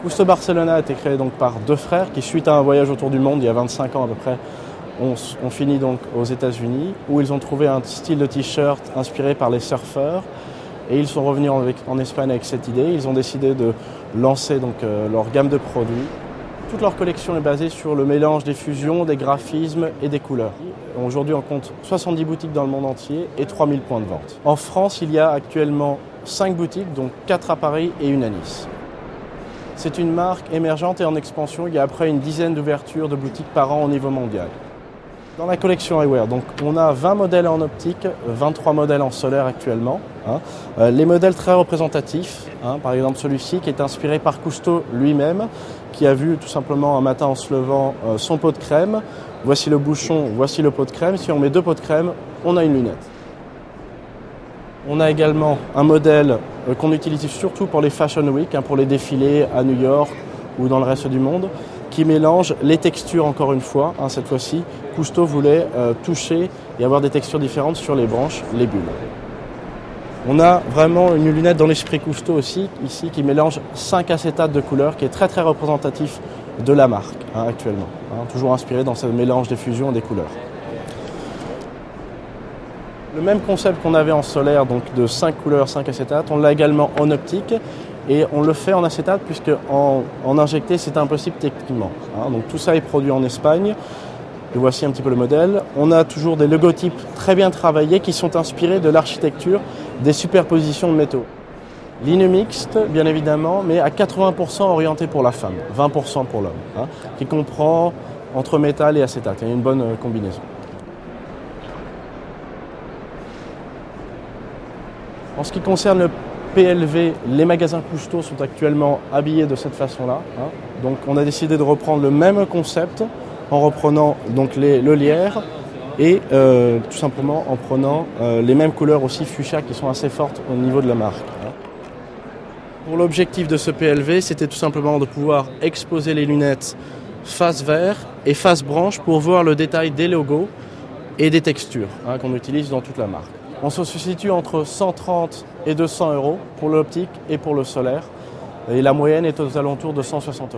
Cousteau Barcelona a été créé donc par deux frères qui, suite à un voyage autour du monde il y a 25 ans à peu près, ont fini donc aux États-Unis où ils ont trouvé un style de t-shirt inspiré par les surfeurs et ils sont revenus en Espagne avec cette idée. Ils ont décidé de lancer donc leur gamme de produits. Toute leur collection est basée sur le mélange des fusions, des graphismes et des couleurs. Aujourd'hui, on compte 70 boutiques dans le monde entier et 3000 points de vente. En France, il y a actuellement 5 boutiques, dont 4 à Paris et une à Nice. C'est une marque émergente et en expansion. Il y a après une dizaine d'ouvertures de boutiques par an au niveau mondial. Dans la collection eyewear, donc, on a 20 modèles en optique, 23 modèles en solaire actuellement. Les modèles très représentatifs, par exemple celui-ci qui est inspiré par Cousteau lui-même, qui a vu tout simplement un matin en se levant son pot de crème. Voici le bouchon, voici le pot de crème. Si on met 2 pots de crème, on a une lunette. On a également un modèle qu'on utilise surtout pour les Fashion Week, pour les défilés à New York ou dans le reste du monde, qui mélange les textures encore une fois. Cette fois-ci, Cousteau voulait toucher et avoir des textures différentes sur les branches, les bulles. On a vraiment une lunette dans l'esprit Cousteau aussi, ici, qui mélange 5 acétates de couleurs, qui est très très représentatif de la marque actuellement. Toujours inspiré dans ce mélange des fusions et des couleurs. Le même concept qu'on avait en solaire, donc de 5 couleurs, 5 acétates, on l'a également en optique et on le fait en acétate puisque en injecté c'est impossible techniquement. Donc tout ça est produit en Espagne. Et voici un petit peu le modèle. On a toujours des logotypes très bien travaillés qui sont inspirés de l'architecture des superpositions de métaux. Ligne mixte, bien évidemment, mais à 80% orientée pour la femme, 20% pour l'homme, qui comprend entre métal et acétate. Il y a une bonne combinaison. En ce qui concerne le PLV, les magasins Cousteau sont actuellement habillés de cette façon-là. Donc on a décidé de reprendre le même concept en reprenant donc le lierre et tout simplement en prenant les mêmes couleurs aussi fuchsia qui sont assez fortes au niveau de la marque. Pour l'objectif de ce PLV, c'était tout simplement de pouvoir exposer les lunettes face verre et face branche pour voir le détail des logos et des textures qu'on utilise dans toute la marque. On se situe entre 130 et 200 € pour l'optique et pour le solaire. Et la moyenne est aux alentours de 160 €.